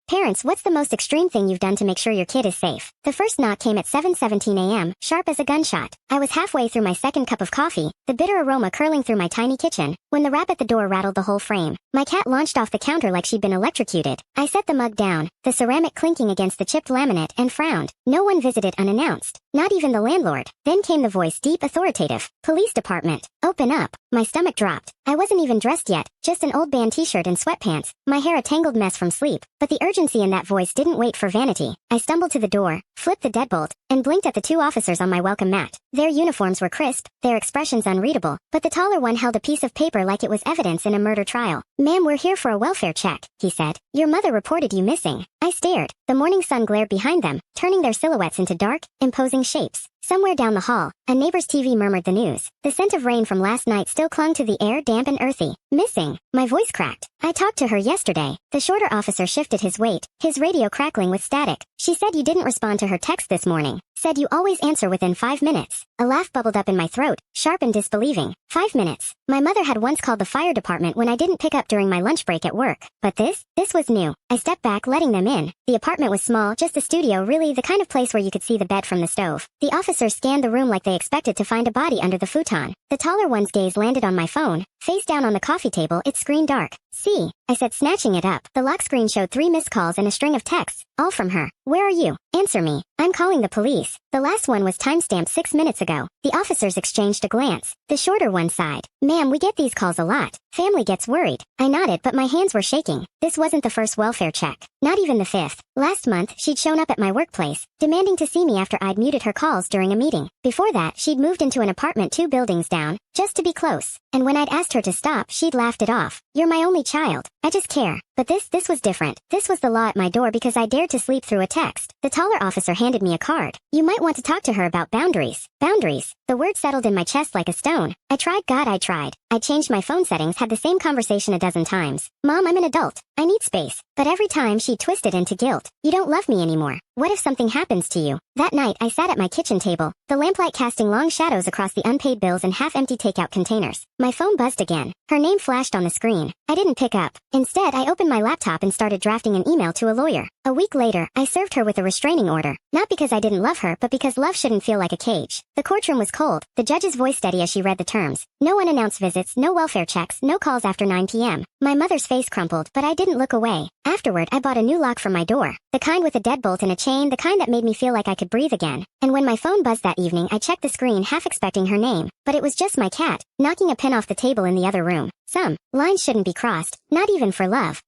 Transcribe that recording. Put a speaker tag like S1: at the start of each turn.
S1: Parents, what's the most extreme thing you've done to make sure your kid is safe? The first knock came at 7:17 a.m., sharp as a gunshot. I was halfway through my second cup of coffee, the bitter aroma curling through my tiny kitchen, when the rap at the door rattled the whole frame. My cat launched off the counter like she'd been electrocuted. I set the mug down, the ceramic clinking against the chipped laminate, and frowned. No one visited unannounced. Not even the landlord. Then came the voice, deep, authoritative. Police department. Open up. My stomach dropped. I wasn't even dressed yet, just an old band t-shirt and sweatpants, my hair a tangled mess from sleep. But the urgency in that voice didn't wait for vanity. I stumbled to the door, flipped the deadbolt, and blinked at the two officers on my welcome mat. Their uniforms were crisp, their expressions unreadable, but the taller one held a piece of paper like it was evidence in a murder trial. "Ma'am, we're here for a welfare check," he said. "Your mother reported you missing." I stared. The morning sun glared behind them, turning their silhouettes into dark, imposing shapes. Somewhere down the hall, a neighbor's TV murmured the news. The scent of rain from last night still clung to the air, damp and earthy. "Missing." My voice cracked. "I talked to her yesterday." The shorter officer shifted his weight, his radio crackling with static. "She said you didn't respond to her text this morning. Said you always answer within 5 minutes. A laugh bubbled up in my throat, sharp and disbelieving. 5 minutes. My mother had once called the fire department when I didn't pick up during my lunch break at work. But this was new. I stepped back, letting them in. The apartment was small, just a studio, really the kind of place where you could see the bed from the stove. The officers scanned the room like they expected to find a body under the futon. The taller one's gaze landed on my phone. Face down on the coffee table, its screen dark. "See," I said, snatching it up. The lock screen showed 3 missed calls and a string of texts, all from her. "Where are you? Answer me. I'm calling the police." The last one was timestamped 6 minutes ago. The officers exchanged a glance. The shorter one sighed. "Ma'am, we get these calls a lot. Family gets worried." I nodded, but my hands were shaking. This wasn't the first welfare check. Not even the 5th. Last month, she'd shown up at my workplace, demanding to see me after I'd muted her calls during a meeting. Before that, she'd moved into an apartment 2 buildings down, just to be close. And when I'd asked her to stop, she'd laughed it off. "You're my only child. I just care." But this was different. This was the law at my door because I dared to sleep through a text. The taller officer handed me a card. "You might want to talk to her about boundaries." Boundaries. The word settled in my chest like a stone. I tried. I tried. I changed my phone settings, had the same conversation a dozen times. "Mom, I'm an adult. I need space." But every time she twisted into guilt. "You don't love me anymore. What if something happens to you?" That night, I sat at my kitchen table, the lamplight casting long shadows across the unpaid bills and half-empty takeout containers. My phone buzzed again. Her name flashed on the screen. I didn't pick up. Instead, I opened my laptop and started drafting an email to a lawyer. A week later, I served her with a restraining order. Not because I didn't love her, but because love shouldn't feel like a cage. The courtroom was cold, the judge's voice steady as she read the terms. No unannounced visits, no welfare checks, no calls after 9 p.m. My mother's face crumpled, but I didn't look away. Afterward, I bought a new lock for my door. The kind with a deadbolt and a chain, the kind that made me feel like I could breathe again. And when my phone buzzed that evening, I checked the screen, half expecting her name. But it was just my cat, knocking a pen off the table in the other room. Some lines shouldn't be crossed, not even for love.